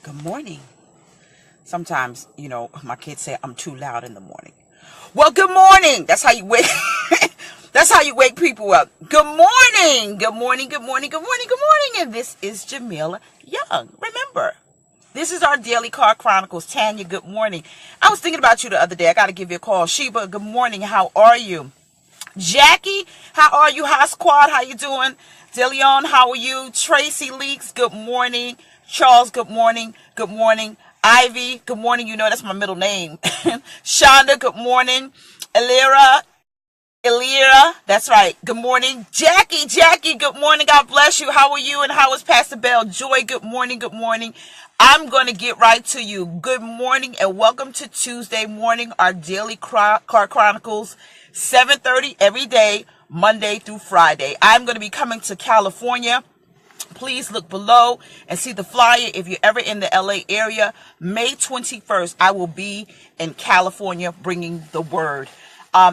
Good morning. Sometimes, my kids say I'm too loud in the morning. Well, good morning. That's how you wake. That's how you wake people up. Good morning. Good morning. Good morning. Good morning. Good morning. And this is JAMELIah Young. Remember, this is our Daily Car Chronicles. Tanya, good morning. I was thinking about you the other day. I got to give you a call. Sheba, good morning. How are you? Jackie, how are you? High Squad, how you doing? Dillion, how are you? Tracy Leaks, good morning. Charles, good morning. Good morning. Ivy, good morning. You know that's my middle name. Shonda, good morning. Elira, that's right. Good morning. Jackie, good morning. God bless you. How are you? And how is Pastor Bell? Joy, good morning. Good morning. I'm going to get right to you. Good morning and welcome to Tuesday morning, our Daily Car Chronicles, 7:30 every day, Monday through Friday. I'm going to be coming to California. Please look below and see the flyer if you're ever in the LA area. May 21st, I will be in California bringing the word.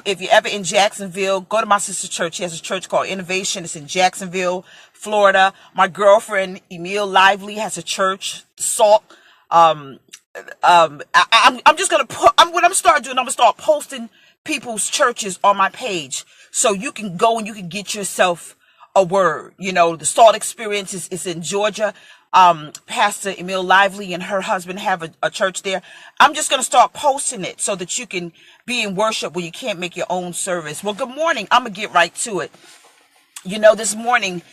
If you're ever in Jacksonville, go to my sister's church. She has a church called Innovation. It's in Jacksonville, Florida. My girlfriend, Emil Lively, has a church, Salt. I'm just going to what I'm going to start doing, I'm going to start posting people's churches on my page so you can go and you can get yourself a word. The Salt Experience is in Georgia. Pastor Emil Lively and her husband have a church there. I'm just going to start posting it so that you can be in worship when you can't make your own service. Well, good morning. I'm going to get right to it. This morning,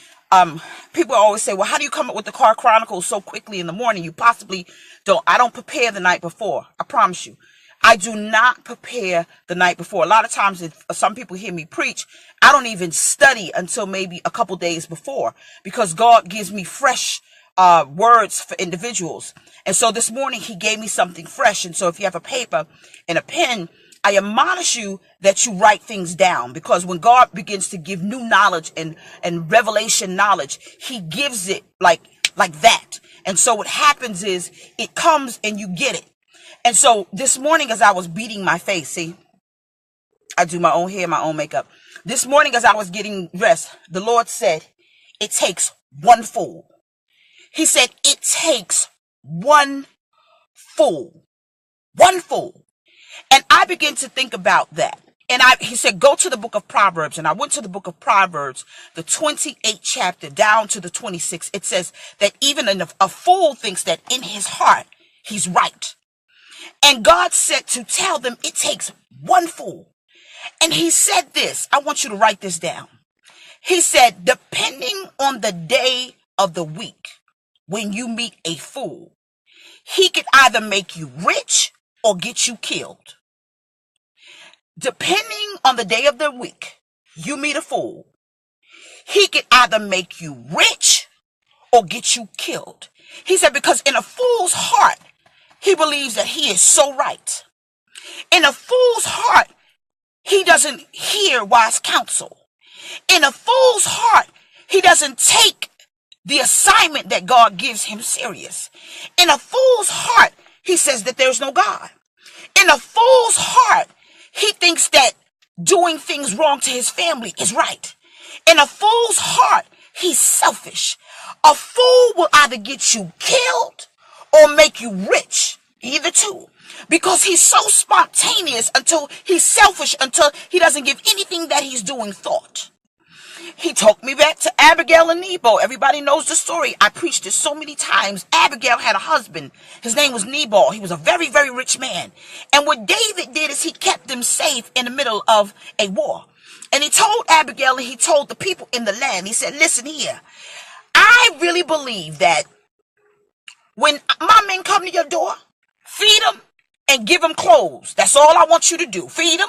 people always say, well, how do you come up with the Car Chronicles so quickly in the morning? You possibly don't. I don't prepare the night before. I promise you. I do not prepare the night before. A lot of times, if some people hear me preach, I don't even study until maybe a couple days before because God gives me fresh words for individuals. And so this morning he gave me something fresh. And so if you have a paper and a pen, I admonish you that you write things down, because when God begins to give new knowledge and revelation knowledge, he gives it like that. And so what happens is it comes and you get it. And so this morning, as I was beating my face, see, I do my own hair, my own makeup. This morning, as I was getting dressed, the Lord said, it takes one fool. He said, it takes one fool. One fool. And I began to think about that. And he said, go to the book of Proverbs. And I went to the book of Proverbs, the 28th chapter down to the 26th. It says that even a fool thinks that in his heart, he's right. And God said to tell them it takes one fool. And he said this, I want you to write this down. He said, depending on the day of the week, when you meet a fool, he could either make you rich or get you killed. Depending on the day of the week, you meet a fool, he could either make you rich or get you killed. He said, because in a fool's heart, he believes that he is so right. In a fool's heart, he doesn't hear wise counsel. In a fool's heart, he doesn't take the assignment that God gives him serious. In a fool's heart, he says that there's no God. In a fool's heart, he thinks that doing things wrong to his family is right. In a fool's heart, he's selfish. A fool will either get you killed or make you rich, either two, because he's so spontaneous until he's selfish, until he doesn't give anything that he's doing thought. He took me back to Abigail and Nabal. Everybody knows the story. I preached it so many times. Abigail had a husband. His name was Nabal. He was a very, very rich man. And what David did is he kept them safe in the middle of a war. And he told Abigail and he told the people in the land, he said, listen here, I really believe that when my men come to your door, feed them and give them clothes. That's all I want you to do. Feed them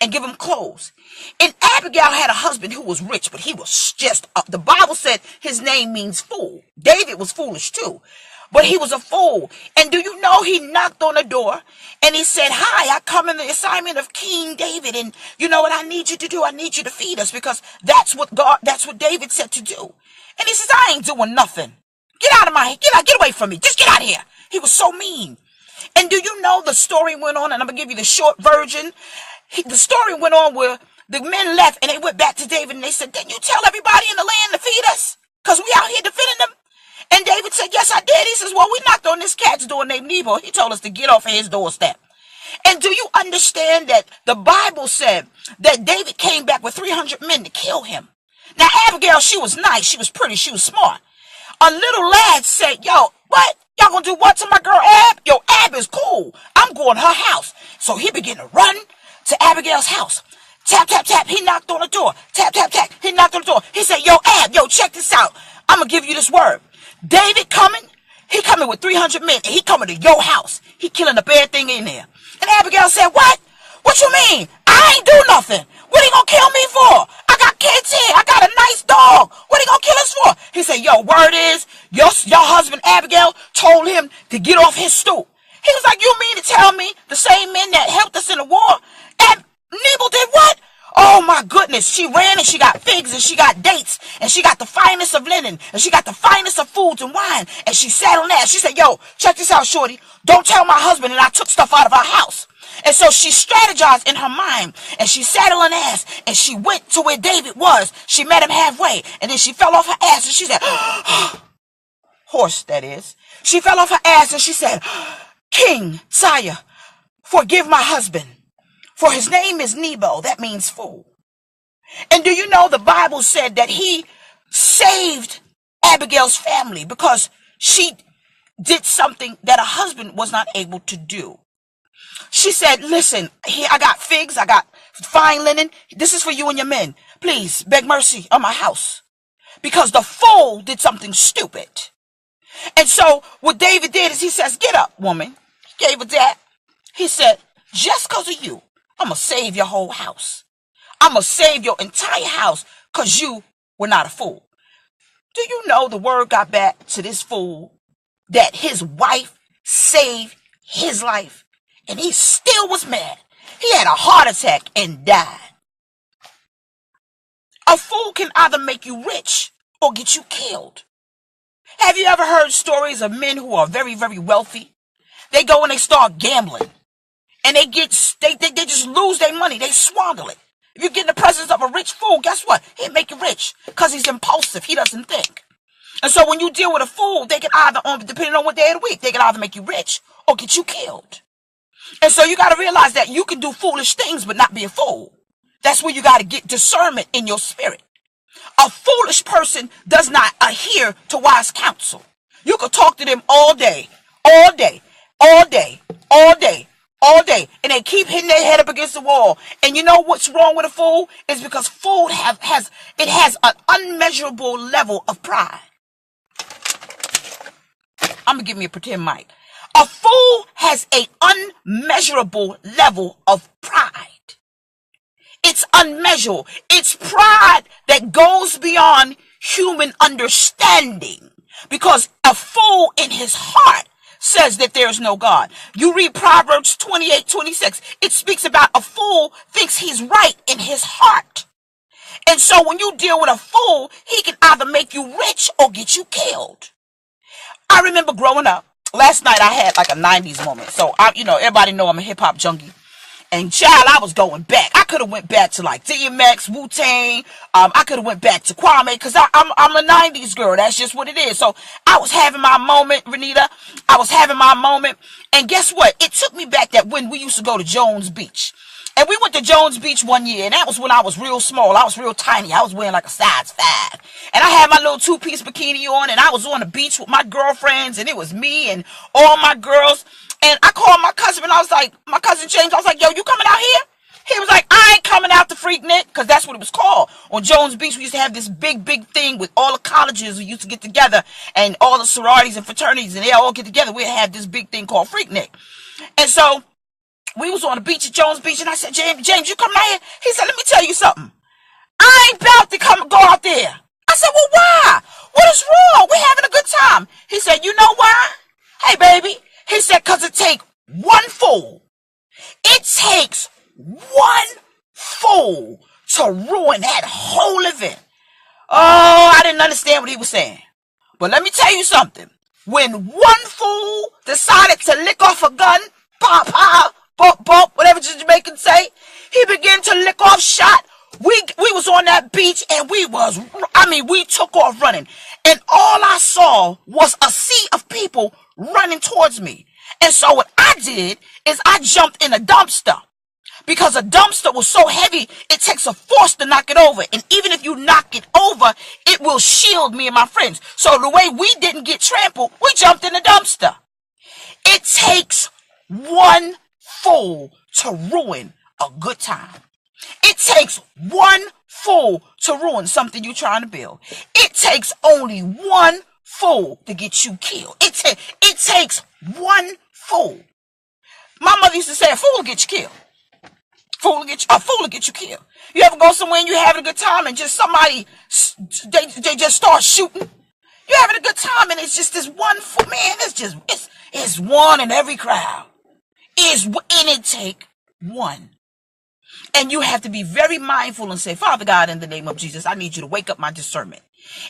and give them clothes. And Abigail had a husband who was rich, but he was just, the Bible said his name means fool. David was foolish too, but he was a fool. And do you know he knocked on the door and he said, hi, I come in the assignment of King David. And you know what I need you to do? I need you to feed us, because that's what David said to do. And he says, I ain't doing nothing. Get out of my head. Get away from me. Just get out of here. He was so mean. And do you know the story went on? And I'm going to give you the short version. The story went on where the men left and they went back to David and they said, didn't you tell everybody in the land to feed us? Because we out here defending them. And David said, yes, I did. He says, well, we knocked on this cat's door named Nebo. He told us to get off of his doorstep. And do you understand that the Bible said that David came back with 300 men to kill him? Now, Abigail, she was nice. She was pretty. She was smart. A little lad said, yo, what? Y'all gonna do what to my girl Ab? Yo, Ab is cool. I'm going to her house. So he began to run to Abigail's house. Tap, tap, tap. He knocked on the door. Tap, tap, tap. He knocked on the door. He said, yo, Ab, yo, check this out. I'm going to give you this word. David coming. He coming with 300 men. And he coming to your house. He killing the bad thing in there. And Abigail said, what? What you mean? I ain't do nothing. What he gonna kill me for? I got kids here. I got a nice dog. What he gonna kill us for? He said, yo, word is, your husband Abigail told him to get off his stoop. He was like, you mean to tell me the same men that helped us in the war? And Nebel did what? Oh my goodness. She ran and she got figs and she got dates and she got the finest of linen and she got the finest of foods and wine. And she sat on that. She said, yo, check this out, shorty. Don't tell my husband that I took stuff out of our house. And so she strategized in her mind and she sat on an ass and she went to where David was. She met him halfway and then she fell off her ass and she said, horse, that is. She fell off her ass and she said, King, sire, forgive my husband, for his name is Nebo. That means fool. And do you know the Bible said that he saved Abigail's family because she did something that a husband was not able to do. She said, listen, here I got figs, I got fine linen. This is for you and your men. Please beg mercy on my house. Because the fool did something stupid. And so what David did is he says, get up, woman. He gave her that. He said, just because of you, I'm going to save your whole house. I'm going to save your entire house because you were not a fool. Do you know the word got back to this fool that his wife saved his life and he still was mad? He had a heart attack and died. A fool can either make you rich or get you killed. Have you ever heard stories of men who are very, very wealthy? They go and they start gambling and they just lose their money. They swindle it. If you get in the presence of a rich fool, guess what? He'll make you rich because he's impulsive. He doesn't think. And so when you deal with a fool, they can either, depending on what day of the week, they can either make you rich or get you killed. And so you got to realize that you can do foolish things but not be a fool. That's where you got to get discernment in your spirit. A foolish person does not adhere to wise counsel. You could talk to them all day, all day, all day, all day, all day, and they keep hitting their head up against the wall. And you know what's wrong with a fool? Is because fool has an unmeasurable level of pride. I'm going to give me a pretend mic. A fool has an unmeasurable level of pride. It's unmeasurable. It's pride that goes beyond human understanding. Because a fool in his heart says that there is no God. You read Proverbs 28:26. It speaks about a fool thinks he's right in his heart. And so when you deal with a fool, he can either make you rich or get you killed. I remember growing up. Last night I had like a 90s moment. So, everybody know I'm a hip-hop junkie. And child, I was going back. I could have went back to like DMX, Wu-Tang. I could have went back to Kwame because I'm a 90s girl. That's just what it is. So I was having my moment, Renita. I was having my moment. And guess what? It took me back that when we used to go to Jones Beach. And we went to Jones Beach one year, and that was when I was real small. I was real tiny. I was wearing like a size 5. And I had my little 2-piece bikini on, and I was on the beach with my girlfriends, and it was me and all my girls. And I called my cousin, and I was like, my cousin James, I was like, yo, you coming out here? He was like, I ain't coming out to Freaknik, because that's what it was called. On Jones Beach, we used to have this big, big thing with all the colleges. We used to get together, and all the sororities and fraternities, and they all get together. We'd have this big thing called Freaknik. And so we was on the beach at Jones Beach, and I said, James, you coming out here? He said, let me tell you something. I ain't about to go out there. I said, well, why? What is wrong? We're having a good time. He said, you know why? Hey, baby. He said, because it takes one fool. It takes one fool to ruin that whole event. Oh, I didn't understand what he was saying. But let me tell you something. When one fool decided to lick off a gun, pop, pop, bump, bump, whatever the Jamaicans say, he began to lick off shot. We was on that beach and we took off running. And all I saw was a sea of people running towards me. And so what I did is I jumped in a dumpster. Because a dumpster was so heavy, it takes a force to knock it over. And even if you knock it over, it will shield me and my friends. So the way we didn't get trampled, we jumped in the dumpster. It takes one fool to ruin a good time. It takes one fool to ruin something you're trying to build. It takes only one fool to get you killed. It takes one fool. My mother used to say, a fool will get you killed. A fool will get you killed. You ever go somewhere and you're having a good time and just somebody, they just start shooting? You're having a good time and it's just this one fool. Man, it's one in every crowd. And it take one. And you have to be very mindful and say, Father God, in the name of Jesus, I need you to wake up my discernment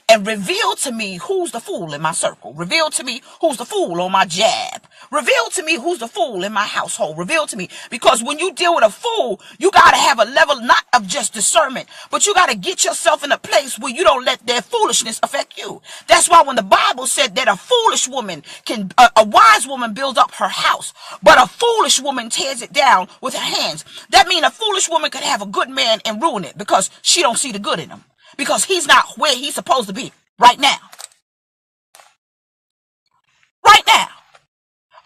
and reveal to me who's the fool in my circle. Reveal to me who's the fool on my jab. Reveal to me who's the fool in my household. Reveal to me. Because when you deal with a fool, you got to have a level not of just discernment, but you got to get yourself in a place where you don't let their foolishness affect you. That's why when the Bible said that a wise woman builds up her house, but a foolish woman tears it down with her hands. That means a foolish woman could have a good man and ruin it because she don't see the good in him. Because he's not where he's supposed to be right now. Right now.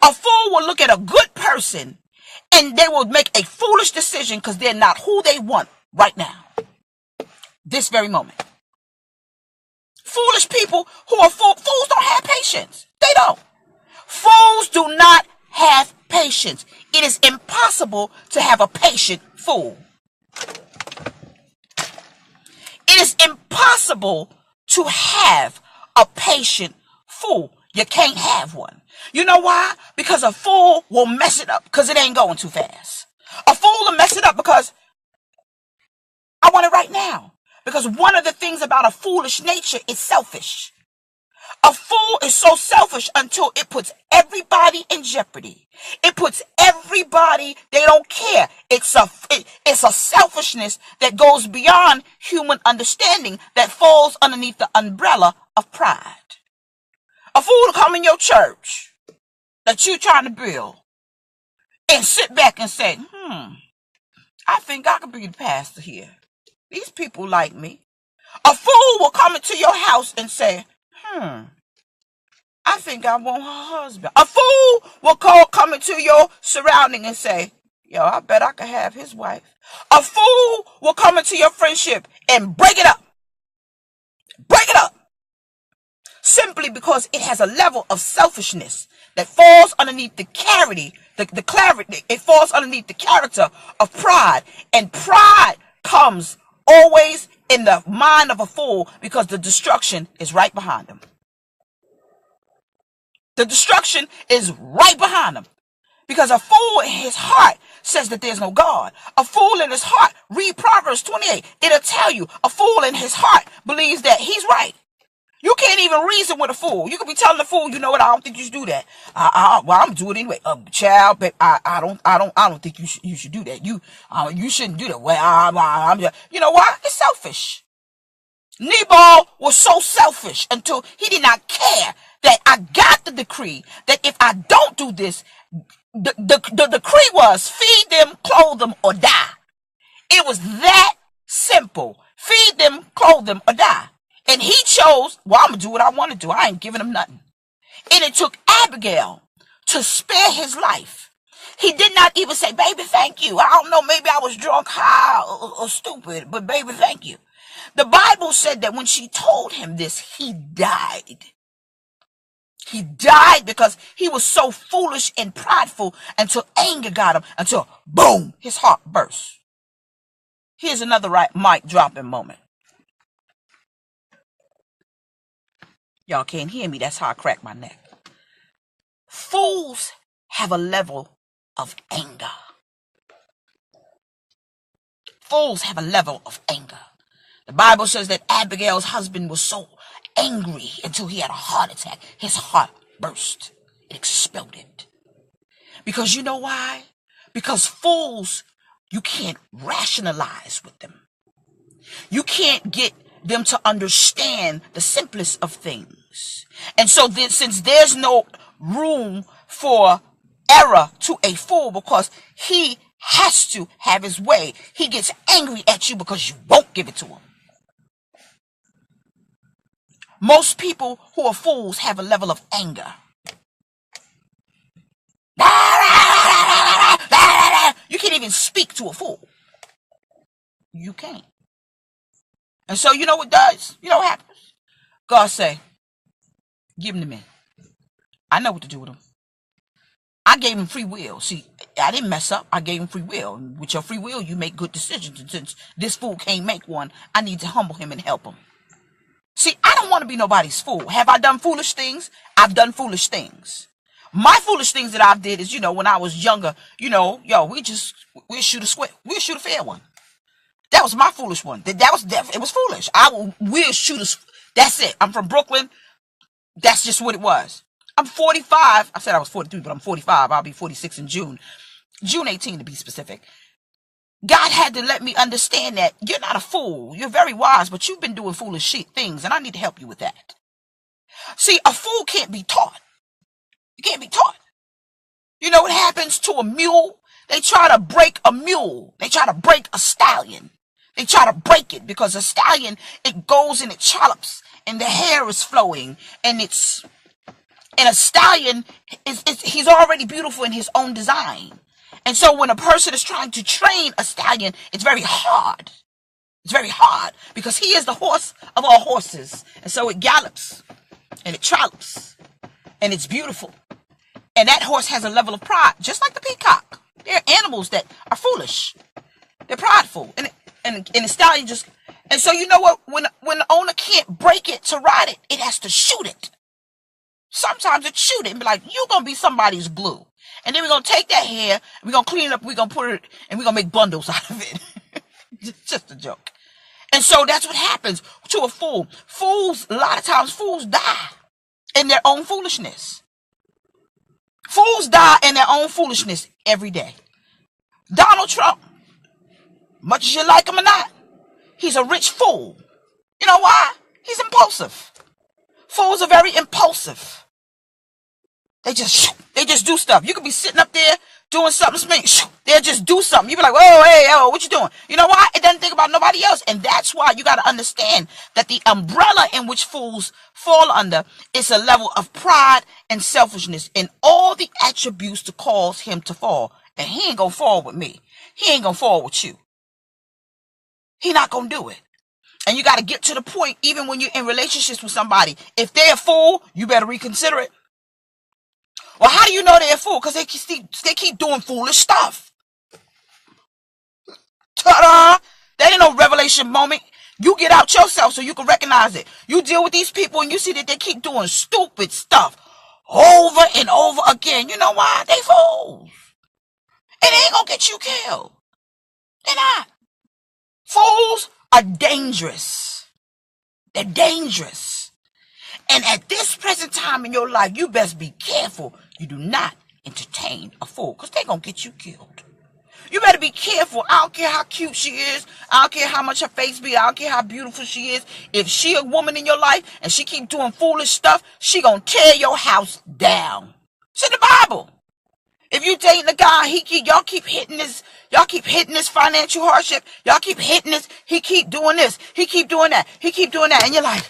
A fool will look at a good person and they will make a foolish decision because they're not who they want right now. This very moment. Foolish people who are fools don't have patience. They don't. Fools do not have patience. It is impossible to have a patient fool. It is impossible to have a patient fool. You can't have one. You know why? Because a fool will mess it up because it ain't going too fast. A fool will mess it up because I want it right now. Because one of the things about a foolish nature is selfish. A fool is so selfish until it puts everybody in jeopardy. It puts everybody, they don't care. It's a selfishness that goes beyond human understanding that falls underneath the umbrella of pride. A fool to come in your church that you're trying to build and sit back and say, I think I could be the pastor here. These people like me. A fool will come into your house and say, I think I want her husband. A fool will come into your surrounding and say, yo, I bet I could have his wife. A fool will come into your friendship and break it up. Break it up. Simply because it has a level of selfishness that falls underneath the clarity, it falls underneath the character of pride. And pride comes always in the mind of a fool because the destruction is right behind him. The destruction is right behind him. Because a fool in his heart says that there's no God. A fool in his heart, read Proverbs 28. It'll tell you a fool in his heart believes that he's right. You can't even reason with a fool. You could be telling the fool, you know what? I don't think you should do that. Well, I'm gonna do it anyway. Child, but I don't think you should do that. You shouldn't do that. Well, I'm just, you know what? It's selfish. Nabal was so selfish until he did not care that I got the decree that if I don't do this, the decree was feed them, clothe them, or die. It was that simple. Feed them, clothe them, or die. And he chose, well, I'm going to do what I want to do. I ain't giving him nothing. And it took Abigail to spare his life. He did not even say, baby, thank you. I don't know, maybe I was drunk, high, or stupid, but baby, thank you. The Bible said that when she told him this, he died. He died because he was so foolish and prideful until anger got him, until, boom, his heart burst. Here's another mic dropping moment. Y'all can't hear me. That's how I crack my neck. Fools have a level of anger. Fools have a level of anger. The Bible says that Abigail's husband was so angry until he had a heart attack. His heart burst. It exploded. Because you know why? Because fools, you can't rationalize with them. You can't get them to understand the simplest of things. And so then, since there's no room for error to a fool, because he has to have his way, he gets angry at you because you won't give it to him. Most people who are fools have a level of anger. You can't even speak to a fool. You can't. And so you know what does? You know what happens? God say, give him to me. I know what to do with him. I gave him free will. See, I didn't mess up. I gave him free will. And with your free will, you make good decisions. And since this fool can't make one, I need to humble him and help him. See, I don't want to be nobody's fool. Have I done foolish things? I've done foolish things. My foolish things that I've did is, when I was younger, we'll shoot a fair one. That was my foolish one. It was foolish. We'll shoot a, that's it. I'm from Brooklyn. That's just what it was. I'm 45. I said I was 43, but I'm 45. I'll be 46 in June. June 18 to be specific. God had to let me understand that you're not a fool. You're very wise, but you've been doing foolish things, and I need to help you with that. See, a fool can't be taught. You can't be taught. You know what happens to a mule? They try to break a mule. They try to break a stallion. They try to break it because a stallion, it goes and it challops, and the hair is flowing, and a stallion he's already beautiful in his own design. And so when a person is trying to train a stallion, it's very hard. It's very hard because he is the horse of all horses. And so it gallops and it trollops and it's beautiful. And that horse has a level of pride, just like the peacock. There are animals that are foolish. They're prideful. And the stallion just, and so you know what? When the owner can't break it to ride it, it has to shoot it. Sometimes it shoot it and be like, you're going to be somebody's glue. And then we're going to take that hair, we're going to clean it up, we're going to put it, and we're going to make bundles out of it. Just a joke. And so that's what happens to a fool. A lot of times fools die in their own foolishness. Fools die in their own foolishness every day. Donald Trump, much as you like him or not, he's a rich fool. You know why? He's impulsive. Fools are very impulsive. They just do stuff. You could be sitting up there doing something, they'll just do something. You be like, oh, hey, oh, what you doing? You know why? It doesn't think about nobody else. And that's why you got to understand that the umbrella in which fools fall under is a level of pride and selfishness and all the attributes to cause him to fall. And he ain't going to fall with me. He ain't going to fall with you. He not going to do it. And you got to get to the point, even when you're in relationships with somebody, if they're a fool, you better reconsider it. Well, how do you know they're a fool? Because they keep doing foolish stuff. Ta-da! That ain't no revelation moment. You get out yourself so you can recognize it. You deal with these people and you see that they keep doing stupid stuff over and over again. You know why? They fools. And they ain't gonna get you killed. They're not. Fools are dangerous. They're dangerous. And at this present time in your life, you best be careful. You do not entertain a fool because they're going to get you killed. You better be careful. I don't care how cute she is. I don't care how much her face be. I don't care how beautiful she is. If she a woman in your life and she keep doing foolish stuff, she going to tear your house down. It's in the Bible. If you dating a guy, y'all keep hitting this financial hardship. Y'all keep hitting this. He keep doing this. He keep doing that. He keep doing that. And you're like,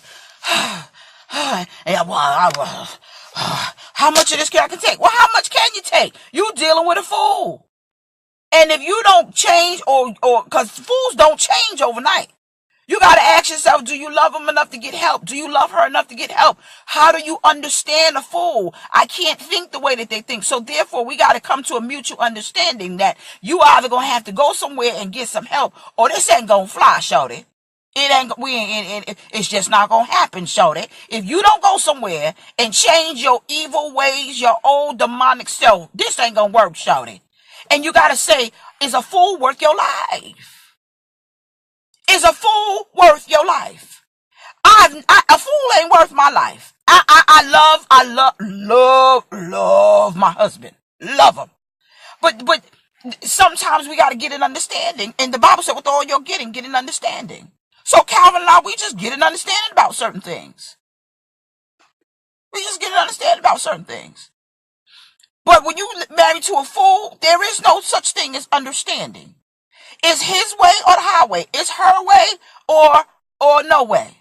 how much of this I can take? Well, how much can you take? You dealing with a fool. And if you don't change or because fools don't change overnight, you got to ask yourself, do you love him enough to get help? Do you love her enough to get help? How do you understand a fool? I can't think the way that they think. So therefore, we got to come to a mutual understanding that you either going to have to go somewhere and get some help or this ain't going to fly, shorty. It's just not going to happen, shorty. If you don't go somewhere and change your evil ways, your old demonic self, this ain't going to work, shorty. And you got to say, is a fool worth your life? Is a fool worth your life? I A fool ain't worth my life. I love my husband. Love him. But sometimes we got to get an understanding. And the Bible said, with all you're getting an understanding. So Calvin and I, we just get an understanding about certain things. We just get an understanding about certain things. But when you marry to a fool, there is no such thing as understanding. It's his way or the highway. It's her way or no way.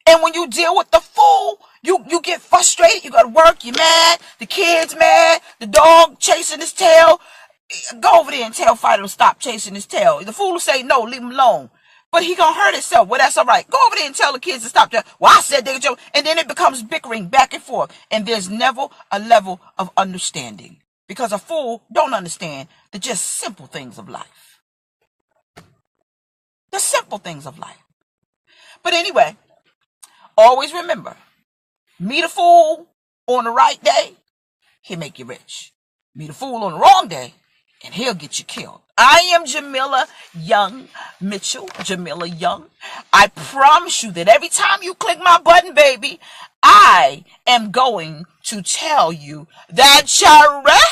And when you deal with the fool, you get frustrated. You got to work. You're mad. The kid's mad. The dog chasing his tail. Go over there and tell Fido to stop chasing his tail. The fool will say, no, leave him alone. But he gonna hurt himself. Well, that's all right. Go over there and tell the kids to stop. Well, I said they could joke. And then it becomes bickering back and forth. And there's never a level of understanding. Because a fool don't understand the just simple things of life. The simple things of life. But anyway, always remember, meet a fool on the right day, he'll make you rich. Meet a fool on the wrong day, and he'll get you killed. I am JAMELIAH Young Mitchell, JAMELIAH Young. I promise you that every time you click my button, baby, I am going to tell you that you're right.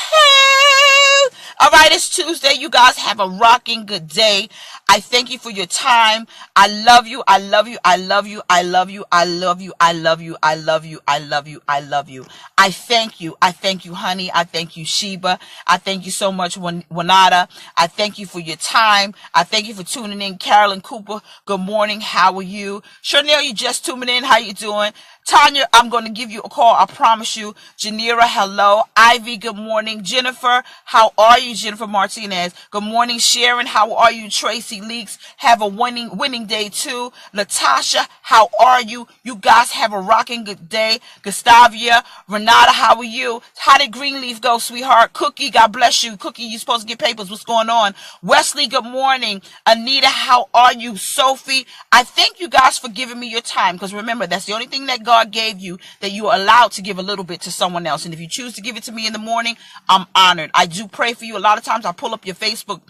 All right, it's Tuesday. You guys have a rocking good day. I thank you for your time. I love you. I love you. I love you. I love you. I love you. I love you. I love you. I love you. I love you. I thank you. I thank you, honey. I thank you, Sheba. I thank you so much, Wanada. I thank you for your time. I thank you for tuning in. Carolyn Cooper, good morning. How are you? Chanel, you just tuning in. How you doing? Tanya, I'm going to give you a call. I promise you. Janira, hello. Ivy, good morning. Jennifer, how are you? Jennifer Martinez, good morning. Sharon, how are you? Tracy Leaks, have a winning day too. Latasha, how are you? You guys have a rocking good day. Gustavia, Renata, how are you? How did Greenleaf go, sweetheart? Cookie, God bless you. Cookie, you supposed to get papers. What's going on? Wesley, good morning. Anita, how are you? Sophie, I thank you guys for giving me your time, because remember, that's the only thing that God gave you, that you are allowed to give a little bit to someone else. And if you choose to give it to me in the morning, I'm honored. I do pray for you. A lot of times I pull up your Facebook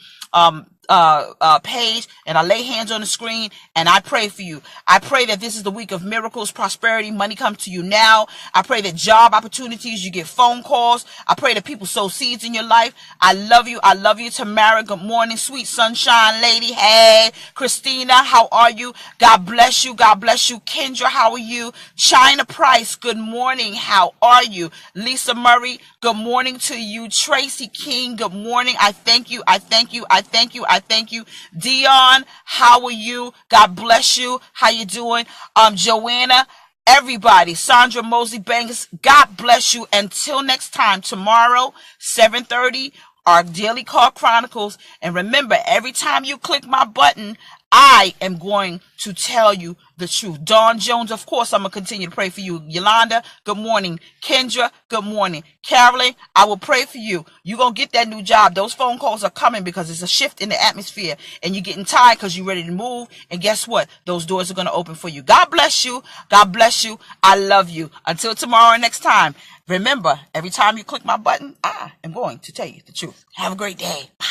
page and I lay hands on the screen and I pray for you. I pray that this is the week of miracles, prosperity, money comes to you now. I pray that job opportunities, you get phone calls. I pray that people sow seeds in your life. I love you. I love you. Tamara, good morning. Sweet sunshine lady. Hey, Christina, how are you? God bless you. God bless you. Kendra, how are you? China Price, good morning. How are you? Lisa Murray, good morning to you. Tracy King, good morning. I thank you. I thank you. I thank you. I thank you. Dion, how are you? God bless you. How you doing? Joanna, everybody. Sandra Mosley Banks, God bless you. Until next time, tomorrow, 7:30, our Daily Call Chronicles. And remember, every time you click my button, I am going to tell you the truth. Dawn Jones, of course, I'm going to continue to pray for you. Yolanda, good morning. Kendra, good morning. Carolyn, I will pray for you. You're going to get that new job. Those phone calls are coming because it's a shift in the atmosphere and you're getting tired because you're ready to move. And guess what? Those doors are going to open for you. God bless you. God bless you. I love you. Until tomorrow and next time, remember, every time you click my button, I am going to tell you the truth. Have a great day. Bye.